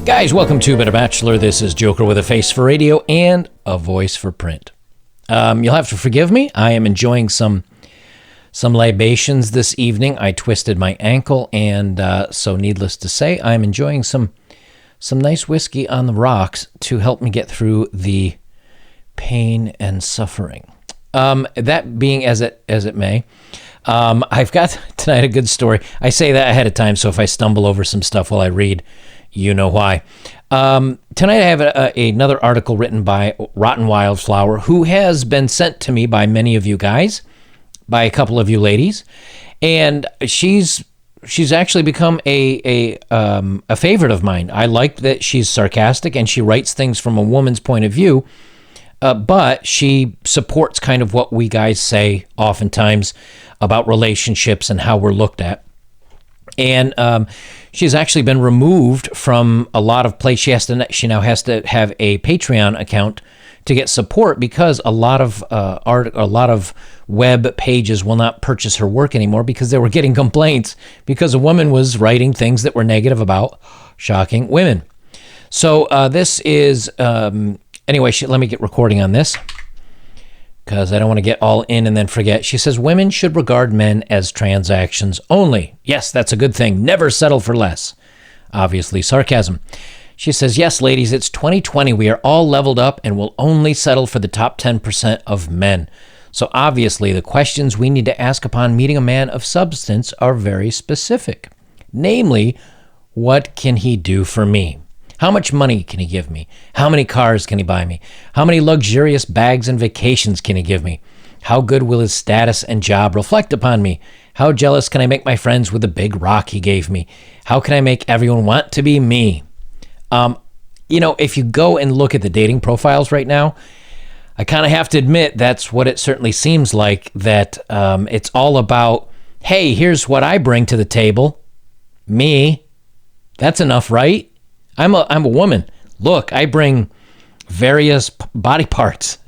Guys, welcome to Bachelor. This is Joker with a face for radio and a voice for print. You'll have to forgive me. I am enjoying some libations this evening. I twisted my ankle, and so needless to say, I'm enjoying some nice whiskey on the rocks to help me get through the pain and suffering. That being as it may, I've got tonight a good story. I say that ahead of time, so if I stumble over some stuff while I read, you know why. Tonight I have another article written by Rotten Wildflower, who has been sent to me by many of you guys, by a couple of you ladies, and she's actually become a favorite of mine. I like that she's sarcastic and she writes things from a woman's point of view, but she supports kind of what we guys say oftentimes about relationships and how we're looked at. And she's actually been removed from a lot of places. She now has to have a Patreon account to get support because a lot of web pages will not purchase her work anymore because they were getting complaints because a woman was writing things that were negative about shocking women. So this is anyway. Let me get recording on this, because I don't want to get all in and then forget. She says, women should regard men as transactions only. Yes, that's a good thing. Never settle for less. Obviously, sarcasm. She says, yes, ladies, it's 2020. We are all leveled up and will only settle for the top 10% of men. So obviously, the questions we need to ask upon meeting a man of substance are very specific. Namely, what can he do for me? How much money can he give me? How many cars can he buy me? How many luxurious bags and vacations can he give me? How good will his status and job reflect upon me? How jealous can I make my friends with the big rock he gave me? How can I make everyone want to be me? If you go and look at the dating profiles right now, I kind of have to admit that's what it certainly seems like, that it's all about, hey, here's what I bring to the table. Me. That's enough, right? I'm a woman. Look, I bring various body parts.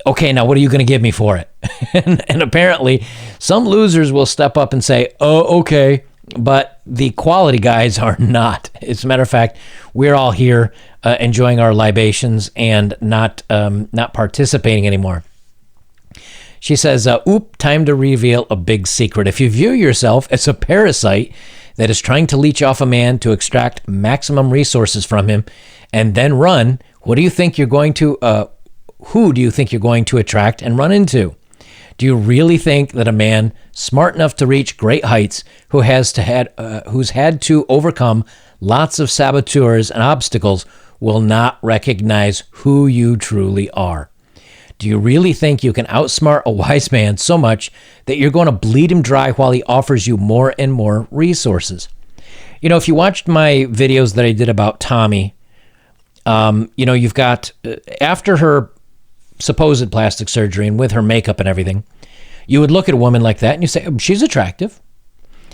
Okay, now what are you going to give me for it? and apparently, some losers will step up and say, oh, okay, but the quality guys are not. As a matter of fact, we're all here enjoying our libations and not participating anymore. She says, time to reveal a big secret. If you view yourself as a parasite that is trying to leech off a man to extract maximum resources from him and then run, who do you think you're going to attract and run into? Do you really think that a man smart enough to reach great heights, who's had to overcome lots of saboteurs and obstacles, will not recognize who you truly are? Do you really think you can outsmart a wise man so much that you're going to bleed him dry while he offers you more and more resources? If you watched my videos that I did about Tommy, you've got, after her supposed plastic surgery and with her makeup and everything, you would look at a woman like that and you say, she's attractive.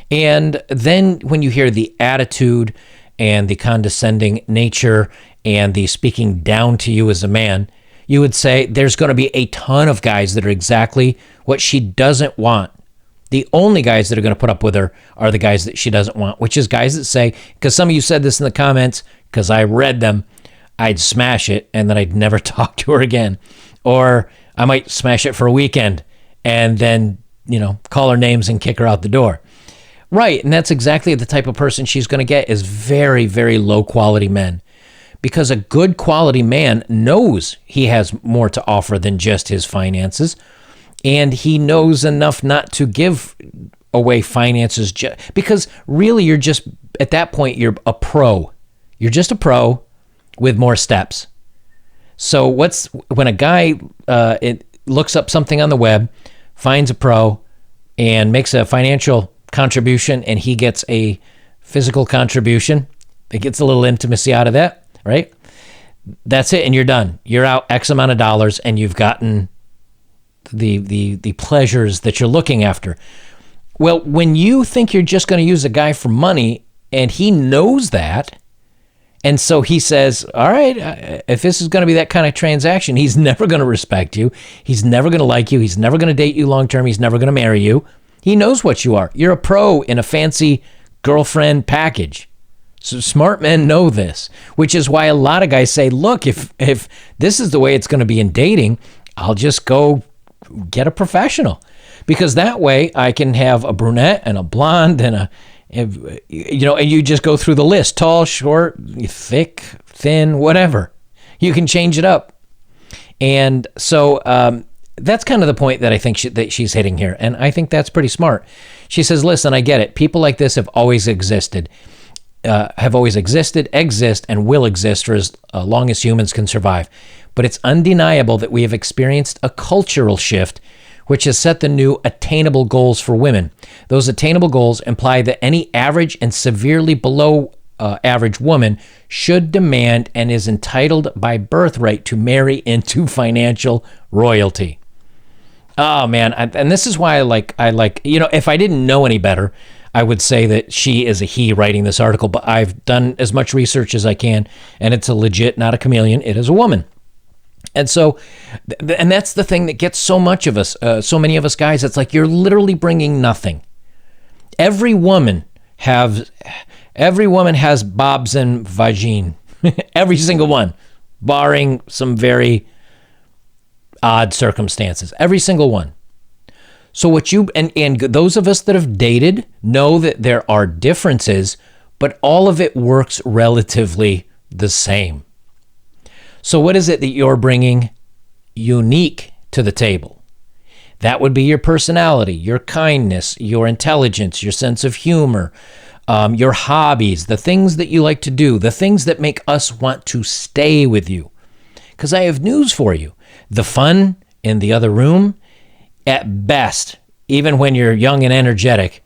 And then when you hear the attitude and the condescending nature and the speaking down to you as a man, you would say there's going to be a ton of guys that are exactly what she doesn't want. The only guys that are going to put up with her are the guys that she doesn't want, which is guys that say, because some of you said this in the comments, because I read them, I'd smash it and then I'd never talk to her again. Or I might smash it for a weekend and then, call her names and kick her out the door. Right, and that's exactly the type of person she's going to get, is very, very low quality men. Because a good quality man knows he has more to offer than just his finances, and he knows enough not to give away finances because really you're just, at that point, you're a pro. You're just a pro with more steps. So when a guy looks up something on the web, finds a pro, and makes a financial contribution, and he gets a physical contribution, it gets a little intimacy out of that, right? That's it, and you're done. You're out X amount of dollars, and you've gotten the pleasures that you're looking after. Well, when you think you're just going to use a guy for money, and he knows that, And so he says, all right, if this is going to be that kind of transaction, he's never going to respect you. He's never going to like you. He's never going to date you long term. He's never going to marry you. He knows what you are. You're a pro in a fancy girlfriend package. So smart men know this, which is why a lot of guys say, look, if this is the way it's going to be in dating, I'll just go get a professional, because that way I can have a brunette and a blonde and and you just go through the list: tall, short, thick, thin, whatever. You can change it up. And so that's kind of the point that I think that she's hitting here. And I think that's pretty smart. She says, listen, I get it. People like this have always existed, exist, and will exist for as long as humans can survive. But it's undeniable that we have experienced a cultural shift which has set the new attainable goals for women. Those attainable goals imply that any average and severely below average woman should demand and is entitled by birthright to marry into financial royalty. Oh man, and this is why I like, if I didn't know any better, I would say that she is a he writing this article, but I've done as much research as I can, and it's a legit, not a chameleon, it is a woman. And so, and that's the thing that gets so many of us guys. It's like, you're literally bringing nothing. Every woman has bobs and vagine. Every single one, barring some very odd circumstances. Every single one. So what and those of us that have dated know that there are differences, but all of it works relatively the same. So what is it that you're bringing unique to the table? That would be your personality, your kindness, your intelligence, your sense of humor, your hobbies, the things that you like to do, the things that make us want to stay with you. Because I have news for you. The fun in the other room, at best, even when you're young and energetic,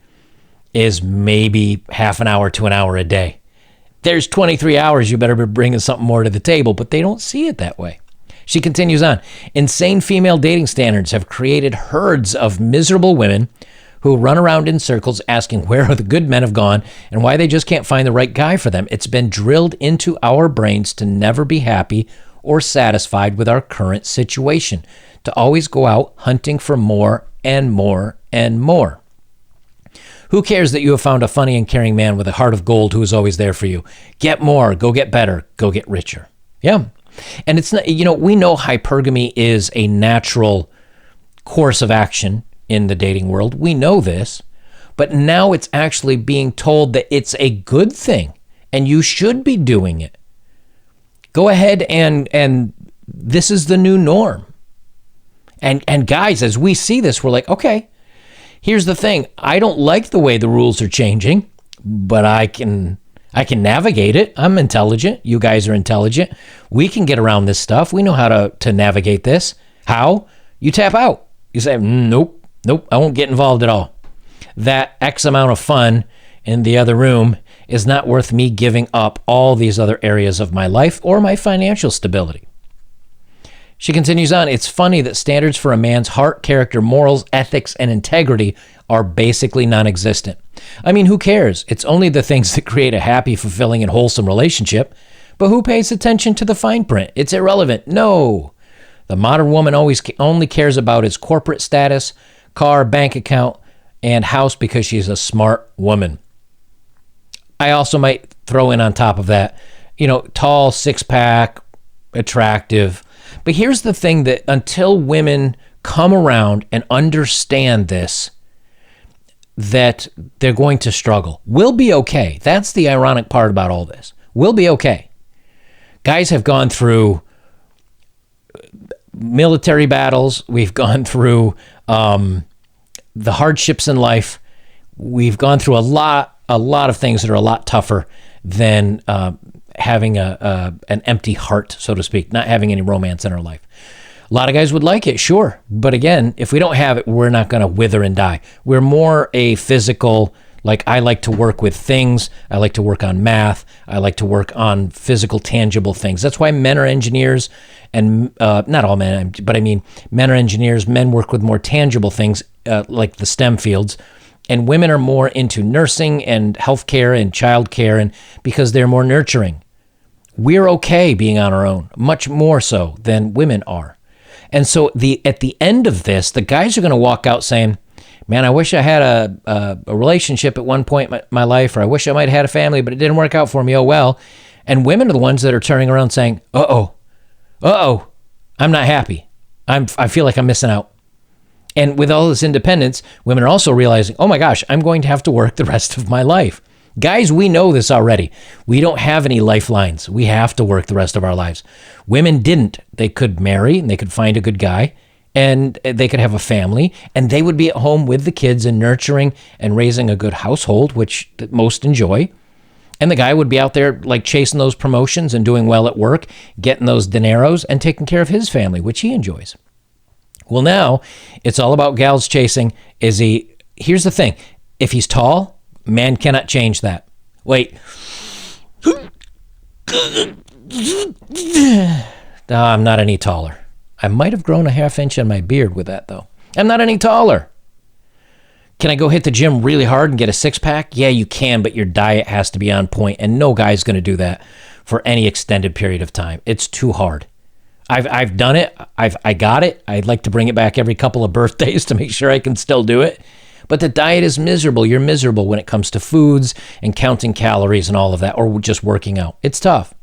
is maybe half an hour to an hour a day. There's 23 hours, you better be bringing something more to the table, but they don't see it that way. She continues on. Insane female dating standards have created herds of miserable women who run around in circles asking where the good men have gone and why they just can't find the right guy for them. It's been drilled into our brains to never be happy or satisfied with our current situation, to always go out hunting for more and more and more. Who cares that you have found a funny and caring man with a heart of gold who is always there for you? Get more, go get better, go get richer. Yeah. And it's not, we know hypergamy is a natural course of action in the dating world. We know this, but now it's actually being told that it's a good thing and you should be doing it. Go ahead and this is the new norm. And guys, as we see this, we're like, okay, here's the thing. I don't like the way the rules are changing, but I can navigate it. I'm intelligent. You guys are intelligent. We can get around this stuff. We know how to navigate this. How? You tap out. You say, nope, I won't get involved at all. That X amount of fun in the other room is not worth me giving up all these other areas of my life or my financial stability. She continues on, it's funny that standards for a man's heart, character, morals, ethics, and integrity are basically non-existent. I mean, who cares? It's only the things that create a happy, fulfilling, and wholesome relationship. But who pays attention to the fine print? It's irrelevant. No. The modern woman only cares about his corporate status, car, bank account, and house because she's a smart woman. I also might throw in on top of that, tall, six-pack, attractive. But here's the thing, that until women come around and understand this, that they're going to struggle. We'll be okay. That's the ironic part about all this. We'll be okay. Guys have gone through military battles. We've gone through the hardships in life. We've gone through a lot of things that are a lot tougher than having an empty heart, so to speak, not having any romance in our life. A lot of guys would like it, sure. But again, if we don't have it, we're not going to wither and die. We're more a physical, like I like to work with things. I like to work on math. I like to work on physical, tangible things. That's why men are engineers, and not all men, but I mean, men are engineers. Men work with more tangible things, like the STEM fields. And women are more into nursing and healthcare and childcare, and because they're more nurturing. We're okay being on our own, much more so than women are. And so at the end of this, the guys are going to walk out saying, man, I wish I had a relationship at one point in my life, or I wish I might have had a family, but it didn't work out for me. Oh, well. And women are the ones that are turning around saying, uh-oh, I'm not happy. I feel like I'm missing out. And with all this independence, women are also realizing, oh my gosh, I'm going to have to work the rest of my life. Guys, we know this already. We don't have any lifelines. We have to work the rest of our lives. Women didn't. They could marry and they could find a good guy and they could have a family and they would be at home with the kids and nurturing and raising a good household, which most enjoy. And the guy would be out there like chasing those promotions and doing well at work, getting those dineros and taking care of his family, which he enjoys. Well, now it's all about gals chasing. Here's the thing. If he's tall, man cannot change that. Wait. I'm not any taller. I might have grown a half inch on my beard with that, though. I'm not any taller. Can I go hit the gym really hard and get a six-pack? Yeah, you can, but your diet has to be on point, and no guy's going to do that for any extended period of time. It's too hard. I've done it. I got it. I'd like to bring it back every couple of birthdays to make sure I can still do it. But the diet is miserable. You're miserable when it comes to foods and counting calories and all of that, or just working out. It's tough.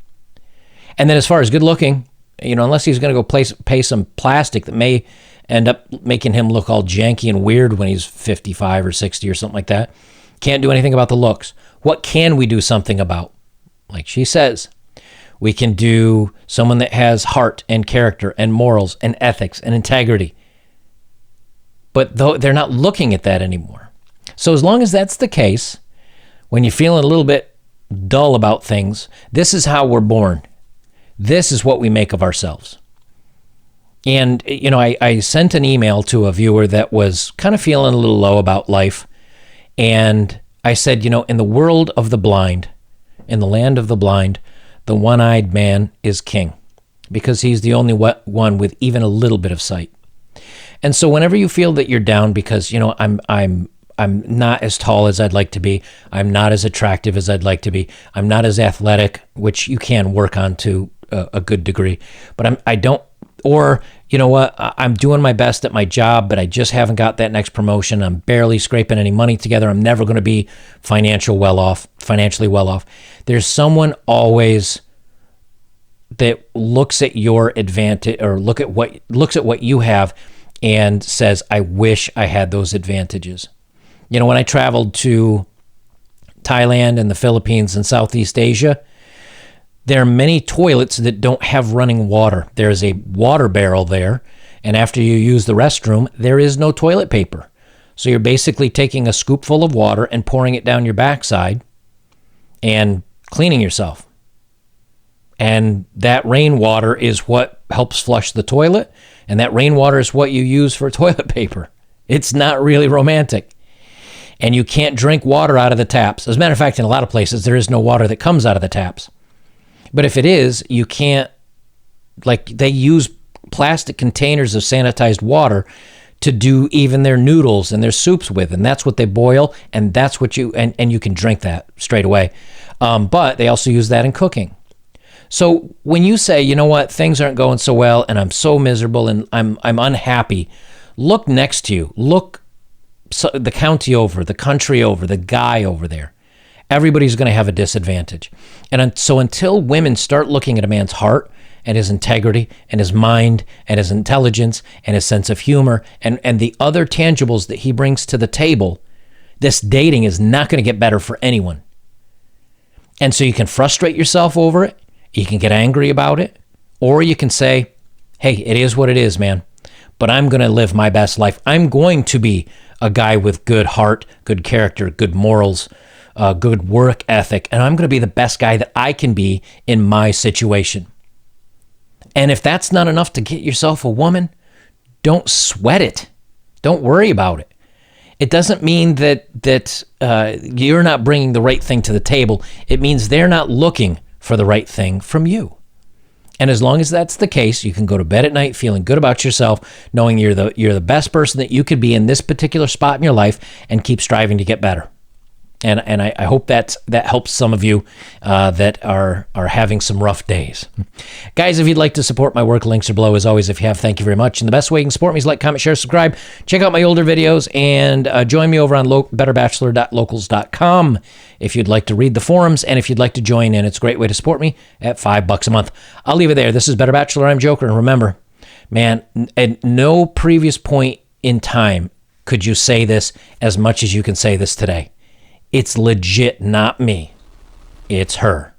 And then as far as good looking, unless he's going to go pay some plastic that may end up making him look all janky and weird when he's 55 or 60 or something like that, can't do anything about the looks. What can we do something about? Like she says, we can do someone that has heart and character and morals and ethics and integrity. But they're not looking at that anymore. So as long as that's the case, when you're feeling a little bit dull about things, this is how we're born. This is what we make of ourselves. And, I sent an email to a viewer that was kind of feeling a little low about life. And I said, in the world of the blind, in the land of the blind, the one-eyed man is king because he's the only one with even a little bit of sight. And so whenever you feel that you're down because, I'm not as tall as I'd like to be, I'm not as attractive as I'd like to be, I'm not as athletic, which you can work on to a good degree, but I don't, or you know what, I'm doing my best at my job, but I just haven't got that next promotion. I'm barely scraping any money together. I'm never going to be financially well off. There's someone always that looks at your advantage or looks at what you have and says, I wish I had those advantages. When I traveled to Thailand and the Philippines and Southeast Asia, there are many toilets that don't have running water. There's a water barrel there, and after you use the restroom, there is no toilet paper. So you're basically taking a scoop full of water and pouring it down your backside and cleaning yourself. And that rainwater is what helps flush the toilet, and that rainwater is what you use for toilet paper. It's not really romantic. And you can't drink water out of the taps. As a matter of fact, in a lot of places, there is no water that comes out of the taps. But if it is, you can't, they use plastic containers of sanitized water to do even their noodles and their soups with, and that's what they boil, and that's what and you can drink that straight away. But they also use that in cooking. So when you say, you know what, things aren't going so well, and I'm so miserable, and I'm unhappy, look next to you. Look the county over, the country over, the guy over there. Everybody's going to have a disadvantage. And so until women start looking at a man's heart and his integrity and his mind and his intelligence and his sense of humor and the other tangibles that he brings to the table, this dating is not going to get better for anyone. And so you can frustrate yourself over it. You can get angry about it. Or you can say, hey, it is what it is, man. But I'm going to live my best life. I'm going to be a guy with good heart, good character, good morals, good work ethic, and I'm going to be the best guy that I can be in my situation. And if that's not enough to get yourself a woman, don't sweat it. Don't worry about it. It doesn't mean that you're not bringing the right thing to the table. It means they're not looking for the right thing from you. And as long as that's the case, you can go to bed at night feeling good about yourself, knowing you're the best person that you could be in this particular spot in your life, and keep striving to get better. And I hope that helps some of you that are having some rough days. Guys, if you'd like to support my work, links are below as always. If you have, thank you very much. And the best way you can support me is like, comment, share, subscribe. Check out my older videos and join me over on betterbachelor.locals.com if you'd like to read the forums and if you'd like to join in. It's a great way to support me at $5 a month. I'll leave it there. This is Better Bachelor. I'm Joker. And remember, man, at no previous point in time could you say this as much as you can say this today. It's legit not me. It's her.